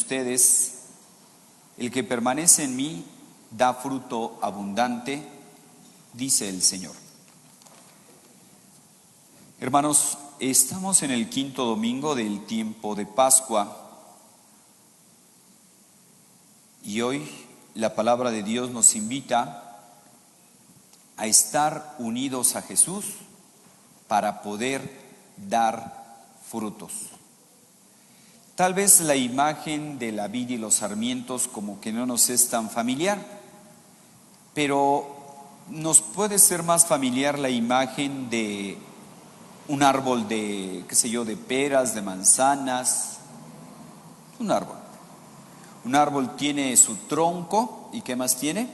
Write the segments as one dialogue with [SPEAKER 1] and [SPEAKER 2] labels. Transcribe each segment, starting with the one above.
[SPEAKER 1] ustedes, el que permanece en mí da fruto abundante, dice el Señor. Hermanos, estamos en el quinto domingo del tiempo de Pascua y hoy la palabra de Dios nos invita a estar unidos a Jesús para poder dar frutos. Tal vez la imagen de la vid y los sarmientos como que no nos es tan familiar, pero nos puede ser más familiar la imagen de un árbol de, qué sé yo, de peras, de manzanas. Un árbol. Un árbol tiene su tronco y ¿qué más tiene?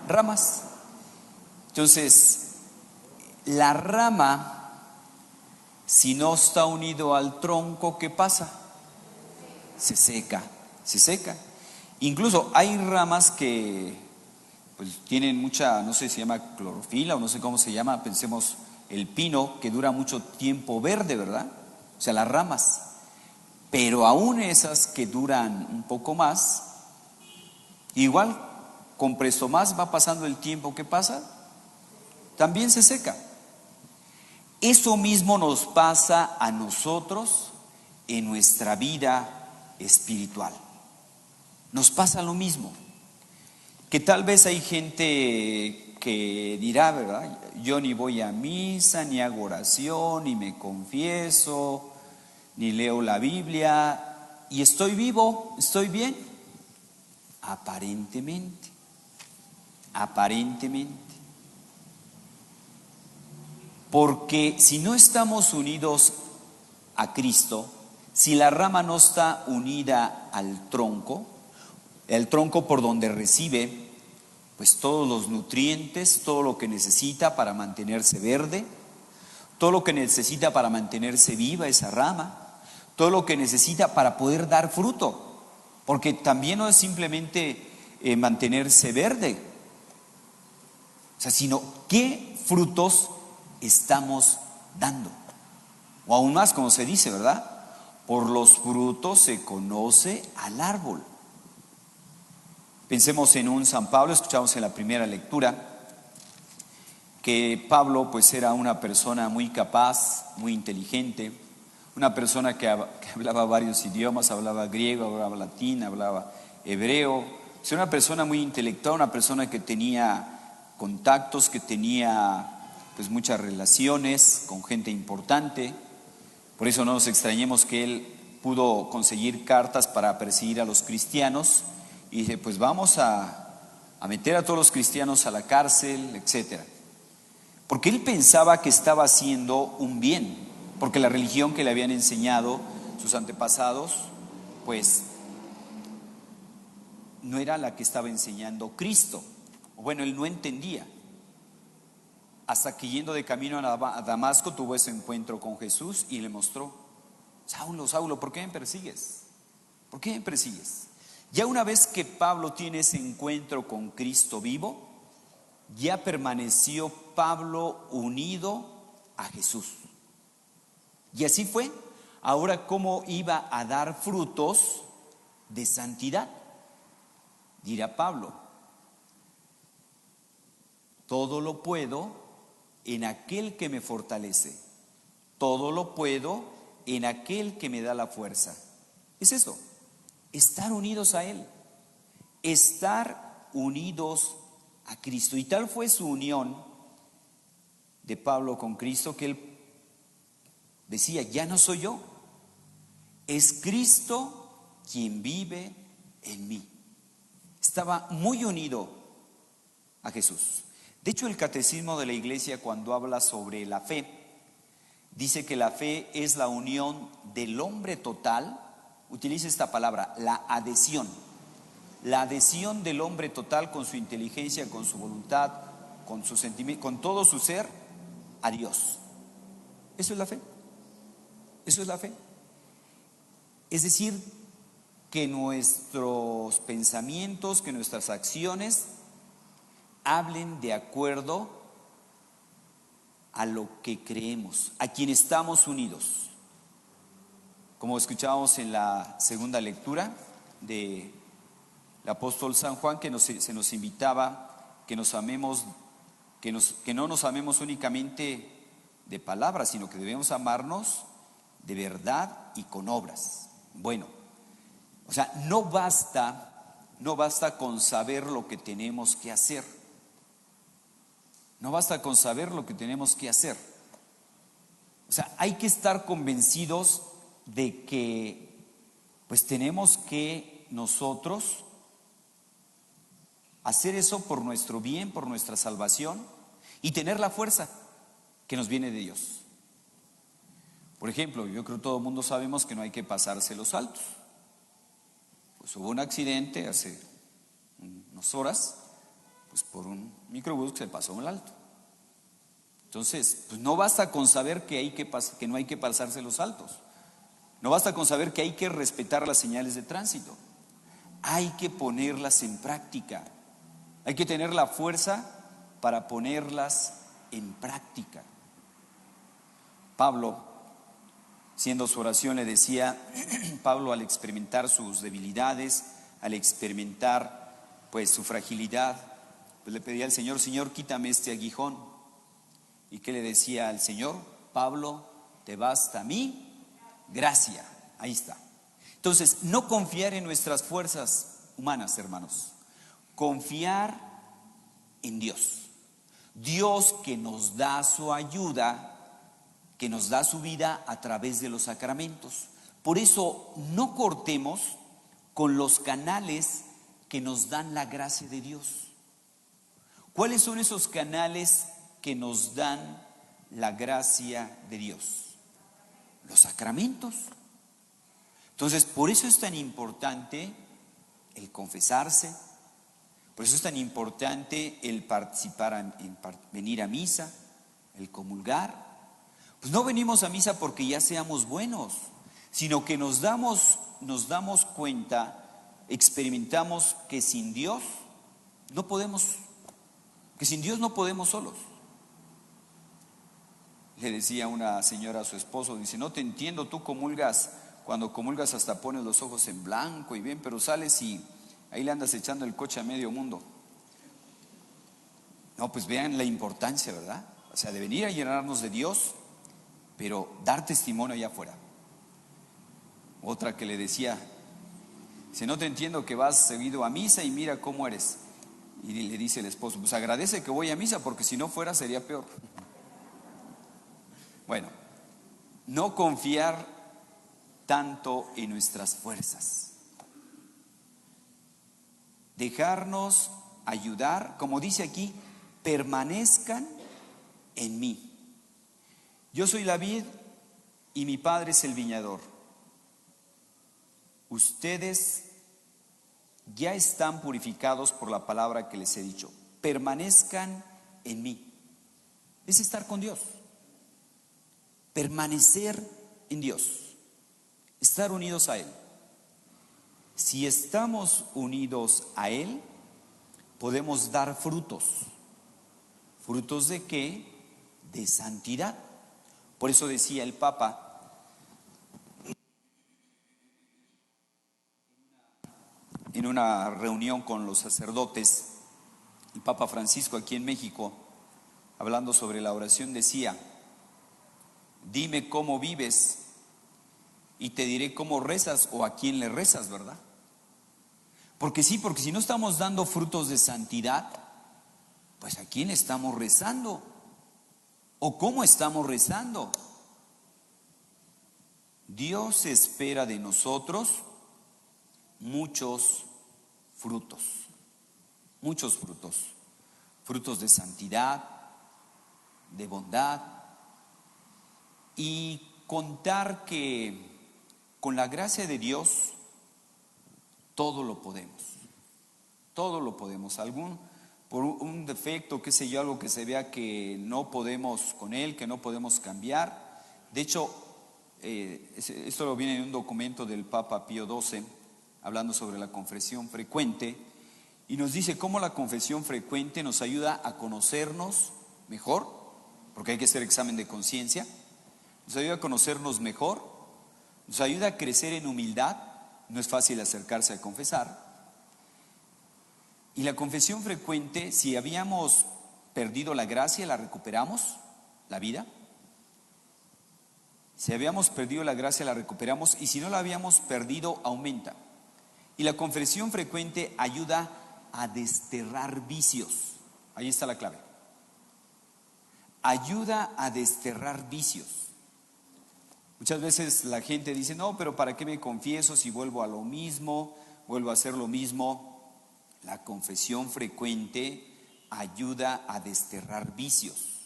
[SPEAKER 1] Ramas. Entonces, la rama, si no está unido al tronco, ¿qué pasa? Se seca. Incluso hay ramas que pues tienen mucha, no sé si se llama clorofila o no sé cómo se llama, pensemos el pino, que dura mucho tiempo verde, ¿verdad? O sea, las ramas. Pero aún esas que duran un poco más, igual, con presto más va pasando el tiempo que pasa, también se seca. Eso mismo nos pasa a nosotros en nuestra vida espiritual. Nos pasa lo mismo. Que tal vez hay gente que dirá, ¿verdad? Yo ni voy a misa, ni hago oración, ni me confieso, ni leo la Biblia, y estoy vivo, estoy bien. Aparentemente. Porque si no estamos unidos a Cristo, si la rama no está unida al tronco, el tronco por donde recibe pues todos los nutrientes, todo lo que necesita para mantenerse verde, todo lo que necesita para mantenerse viva esa rama, todo lo que necesita para poder dar fruto, porque también no es simplemente mantenerse verde, o sea, sino qué frutos estamos dando. O aún más, como se dice, ¿verdad? Por los frutos se conoce al árbol. Pensemos en un San Pablo, escuchamos en la primera lectura que Pablo pues era una persona muy capaz, muy inteligente, una persona que hablaba varios idiomas, hablaba griego, hablaba latín, hablaba hebreo, o sea, una persona muy intelectual, una persona que tenía contactos, que tenía pues muchas relaciones con gente importante. Por eso no nos extrañemos que él pudo conseguir cartas para perseguir a los cristianos y dice, pues vamos a meter a todos los cristianos a la cárcel, etcétera. Porque él pensaba que estaba haciendo un bien, porque la religión que le habían enseñado sus antepasados, pues no era la que estaba enseñando Cristo. Bueno, él no entendía. Hasta que yendo de camino a Damasco tuvo ese encuentro con Jesús y le mostró, Saulo, Saulo, ¿por qué me persigues? ¿Por qué me persigues? Ya una vez que Pablo tiene ese encuentro con Cristo vivo, ya permaneció Pablo unido a Jesús. Y así fue. Ahora, ¿cómo iba a dar frutos de santidad? Dirá Pablo, todo lo puedo en aquel que me fortalece. Todo lo puedo en aquel que me da la fuerza. Es eso, estar unidos a Él, estar unidos a Cristo. Y tal fue su unión de Pablo con Cristo que él decía, ya no soy yo, es Cristo quien vive en mí. Estaba muy unido a Jesús. De hecho, el catecismo de la iglesia, cuando habla sobre la fe, dice que la fe es la unión del hombre total, utiliza esta palabra, la adhesión del hombre total con su inteligencia, con su voluntad, con su sentimiento, con todo su ser, a Dios. Eso es la fe. Eso es la fe. Es decir, que nuestros pensamientos, que nuestras acciones hablen de acuerdo a lo que creemos, a quien estamos unidos. Como escuchábamos en la segunda lectura del apóstol San Juan, que se nos invitaba que nos amemos, que no nos amemos únicamente de palabras, sino que debemos amarnos de verdad y con obras. Bueno, o sea, no basta con saber lo que tenemos que hacer. No basta con saber lo que tenemos que hacer. O sea, hay que estar convencidos de que pues tenemos que nosotros hacer eso por nuestro bien, por nuestra salvación, y tener la fuerza que nos viene de Dios. Por ejemplo, yo creo que todo el mundo sabemos que no hay que pasarse los altos. Pues hubo un accidente hace unas horas, pues por un microbús que se pasó en el alto. Entonces, pues no basta con saber que no hay que pasarse los altos. No basta con saber que hay que respetar las señales de tránsito. Hay que ponerlas en práctica. Hay que tener la fuerza para ponerlas en práctica. Pablo, siendo su oración, le decía, Pablo, al experimentar sus debilidades, al experimentar pues su fragilidad, pues le pedía al Señor, Señor, quítame este aguijón. ¿Y qué le decía al Señor? Pablo, te basta a mí gracia. Ahí está. Entonces, no confiar en nuestras fuerzas humanas, hermanos. Confiar en Dios. Dios que nos da su ayuda, que nos da su vida a través de los sacramentos. Por eso no cortemos con los canales que nos dan la gracia de Dios. ¿Cuáles son esos canales que nos dan la gracia de Dios? Los sacramentos. Entonces, por eso es tan importante el confesarse, por eso es tan importante el participar, venir a misa, el comulgar. Pues no venimos a misa porque ya seamos buenos, sino que nos damos cuenta, experimentamos que sin Dios no podemos, que sin Dios no podemos solos. Le decía una señora a su esposo, dice, no te entiendo, tú comulgas, cuando comulgas hasta pones los ojos en blanco y bien, pero sales y ahí le andas echando el coche a medio mundo. No, pues vean la importancia, ¿verdad? O sea, de venir a llenarnos de Dios, pero dar testimonio allá afuera. Otra que le decía, si no te entiendo que vas seguido a misa y mira cómo eres. Y le dice el esposo, pues agradece que voy a misa porque si no fuera sería peor. Bueno, no confiar tanto en nuestras fuerzas. Dejarnos ayudar, como dice aquí, permanezcan en mí. Yo soy la vid y mi Padre es el viñador. Ustedes ya están purificados por la palabra que les he dicho. Permanezcan en mí. Es estar con Dios. Permanecer en Dios. Estar unidos a Él. Si estamos unidos a Él, podemos dar frutos. ¿Frutos de qué? De santidad. Por eso decía el Papa en una reunión con los sacerdotes, el Papa Francisco aquí en México, hablando sobre la oración, decía, dime cómo vives y te diré cómo rezas o a quién le rezas, ¿verdad? Porque sí, porque si no estamos dando frutos de santidad, pues ¿a quién estamos rezando? ¿O cómo estamos rezando? Dios espera de nosotros muchos frutos, frutos de santidad, de bondad, y contar que con la gracia de Dios todo lo podemos, por un defecto, qué sé yo, algo que se vea que no podemos con él, que no podemos cambiar. De hecho, esto lo viene en un documento del Papa Pío XII, hablando sobre la confesión frecuente, y nos dice cómo la confesión frecuente nos ayuda a conocernos mejor, porque hay que hacer examen de conciencia, nos ayuda a conocernos mejor, nos ayuda a crecer en humildad. No es fácil acercarse a confesar. Y la confesión frecuente, si habíamos perdido la gracia, la recuperamos, la vida. Si habíamos perdido la gracia, la recuperamos, y si no la habíamos perdido, aumenta. Y la confesión frecuente ayuda a desterrar vicios. Ahí está la clave. Ayuda a desterrar vicios. Muchas veces la gente dice, no, pero ¿para qué me confieso si vuelvo a lo mismo, vuelvo a hacer lo mismo? La confesión frecuente ayuda a desterrar vicios.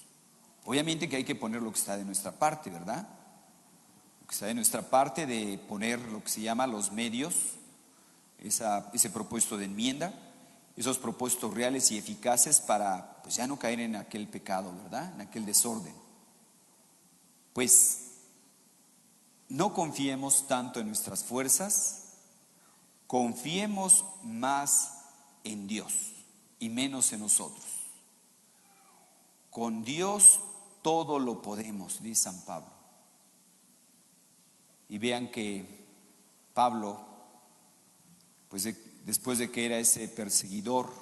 [SPEAKER 1] Obviamente que hay que poner lo que está de nuestra parte, ¿verdad? Lo que está de nuestra parte, de poner lo que se llama los medios, ese propósito de enmienda, esos propósitos reales y eficaces para pues ya no caer en aquel pecado, ¿verdad? En aquel desorden. Pues no confiemos tanto en nuestras fuerzas, confiemos más en Dios y menos en nosotros. Con Dios todo lo podemos, dice San Pablo. Y vean que Pablo, pues después de que era ese perseguidor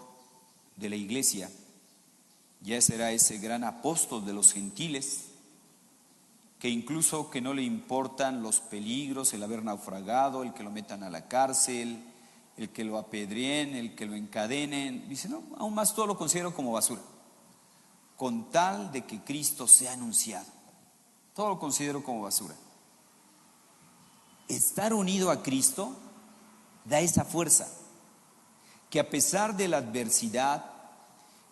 [SPEAKER 1] de la iglesia, ya será ese gran apóstol de los gentiles, que incluso que no le importan los peligros, el haber naufragado, el que lo metan a la cárcel, el que lo apedreen, el que lo encadenen. Dice, no, aún más todo lo considero como basura, con tal de que Cristo sea anunciado. Todo lo considero como basura. Estar unido a Cristo da esa fuerza, que a pesar de la adversidad,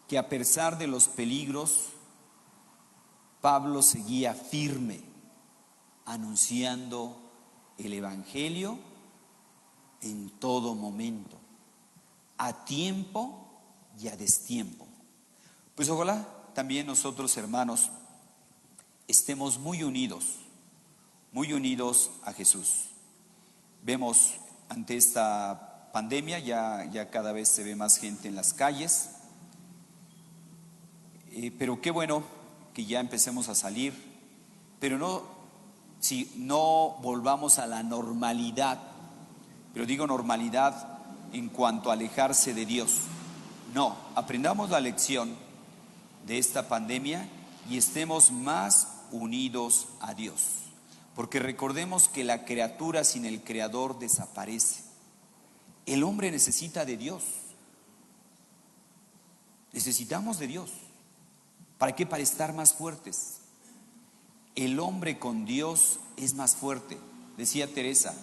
[SPEAKER 1] que a pesar de los peligros, Pablo seguía firme, anunciando el Evangelio en todo momento, a tiempo y a destiempo. Pues ojalá también nosotros, hermanos, estemos muy unidos a Jesús. Vemos ante esta pandemia, ya cada vez se ve más gente en las calles, pero qué bueno que ya empecemos a salir, pero no volvamos a la normalidad, pero digo normalidad en cuanto a alejarse de Dios. No, aprendamos la lección de esta pandemia y estemos más unidos a Dios, porque recordemos que la criatura sin el Creador desaparece. El hombre necesita de Dios, necesitamos de Dios. ¿Para qué? Para estar más fuertes. El hombre con Dios es más fuerte, decía Teresa,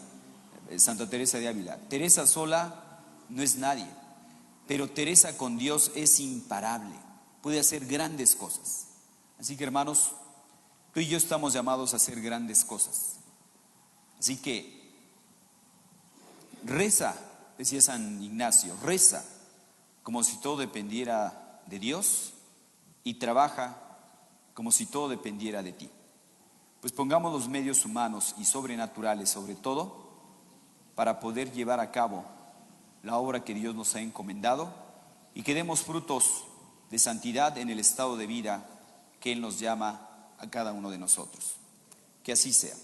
[SPEAKER 1] Santa Teresa de Ávila. Teresa sola no es nadie, pero Teresa con Dios es imparable, puede hacer grandes cosas. Así que, hermanos, tú y yo estamos llamados a hacer grandes cosas. Así que reza, decía San Ignacio, reza como si todo dependiera de Dios, y trabaja como si todo dependiera de ti. Pues pongamos los medios humanos y sobrenaturales sobre todo para poder llevar a cabo la obra que Dios nos ha encomendado y que demos frutos de santidad en el estado de vida que Él nos llama a cada uno de nosotros. Que así sea.